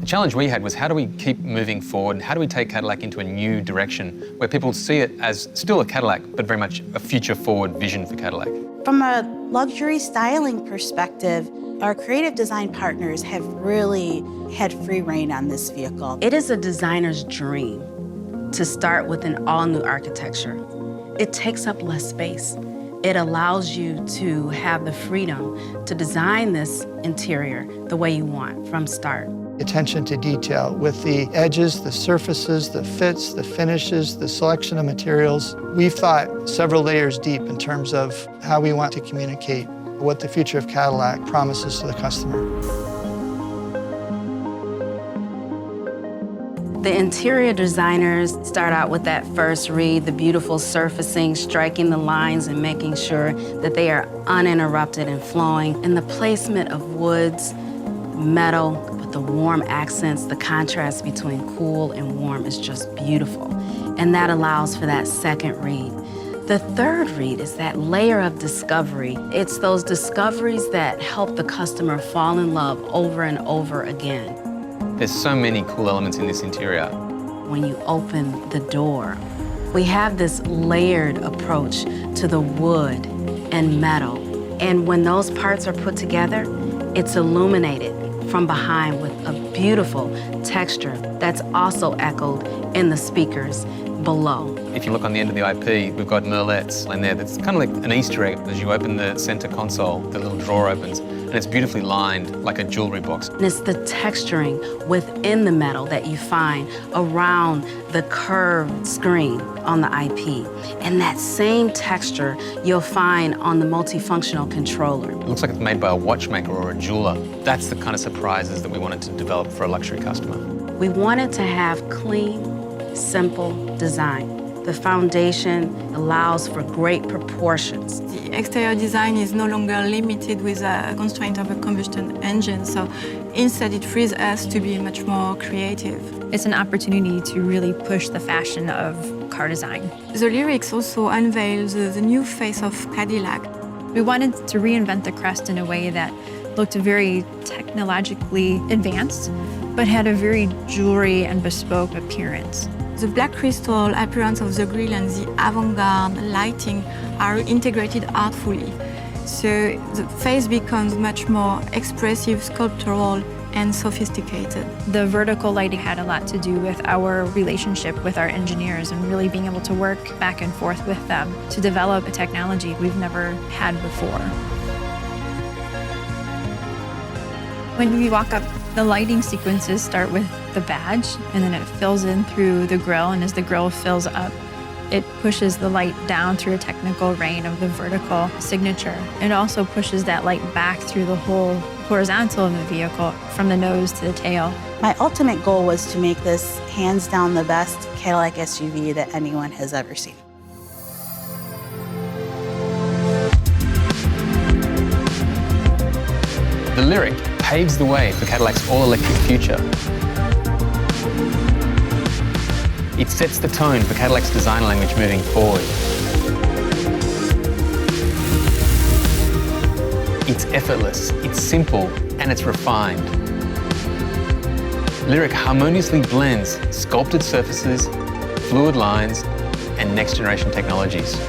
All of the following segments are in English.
The challenge we had was how do we keep moving forward and how do we take Cadillac into a new direction where people see it as still a Cadillac, but very much a future-forward vision for Cadillac. From a luxury styling perspective, our creative design partners have really had free rein on this vehicle. It is a designer's dream to start with an all-new architecture. It takes up less space. It allows you to have the freedom to design this interior the way you want from start. Attention to detail with the edges, the surfaces, the fits, the finishes, the selection of materials. We've thought several layers deep in terms of how we want to communicate what the future of Cadillac promises to the customer. The interior designers start out with that first read, the beautiful surfacing, striking the lines and making sure that they are uninterrupted and flowing. And the placement of woods, metal, with the warm accents, the contrast between cool and warm is just beautiful. And that allows for that second read. The third read is that layer of discovery. It's those discoveries that help the customer fall in love over and over again. There's so many cool elements in this interior. When you open the door, we have this layered approach to the wood and metal. And when those parts are put together, it's illuminated from behind with a beautiful texture that's also echoed in the speakers below. If you look on the end of the IP, we've got merlettes in there that's kind of like an Easter egg. As you open the center console, the little drawer opens, and it's beautifully lined like a jewelry box. And it's the texturing within the metal that you find around the curved screen on the IP. And that same texture you'll find on the multifunctional controller. It looks like it's made by a watchmaker or a jeweler. That's the kind of surprises that we wanted to develop for a luxury customer. We wanted to have clean, simple design. The foundation allows for great proportions. The exterior design is no longer limited with a constraint of a combustion engine, so instead it frees us to be much more creative. It's an opportunity to really push the fashion of car design. The LYRIQ also unveils the new face of Cadillac. We wanted to reinvent the crest in a way that looked very technologically advanced, but had a very jewelry and bespoke appearance. The black crystal appearance of the grille and the avant-garde lighting are integrated artfully. So the face becomes much more expressive, sculptural, and sophisticated. The vertical lighting had a lot to do with our relationship with our engineers and really being able to work back and forth with them to develop a technology we've never had before. When we walk up, the lighting sequences start with the badge, and then it fills in through the grille, and as the grille fills up, it pushes the light down through a technical rain of the vertical signature. It also pushes that light back through the whole horizontal of the vehicle, from the nose to the tail. My ultimate goal was to make this hands down the best Cadillac SUV that anyone has ever seen. The LYRIQ paves the way for Cadillac's all-electric future. It sets the tone for Cadillac's design language moving forward. It's effortless, it's simple, and it's refined. LYRIQ harmoniously blends sculpted surfaces, fluid lines, and next-generation technologies.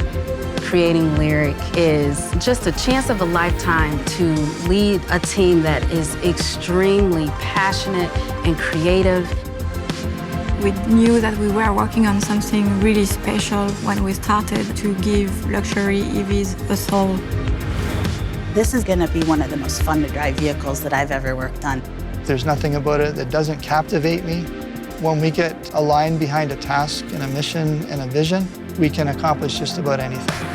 Creating LYRIQ is just a chance of a lifetime to lead a team that is extremely passionate and creative. We knew that we were working on something really special when we started to give luxury EVs a soul. This is going to be one of the most fun to drive vehicles that I've ever worked on. There's nothing about it that doesn't captivate me. When we get aligned behind a task and a mission and a vision, we can accomplish just about anything.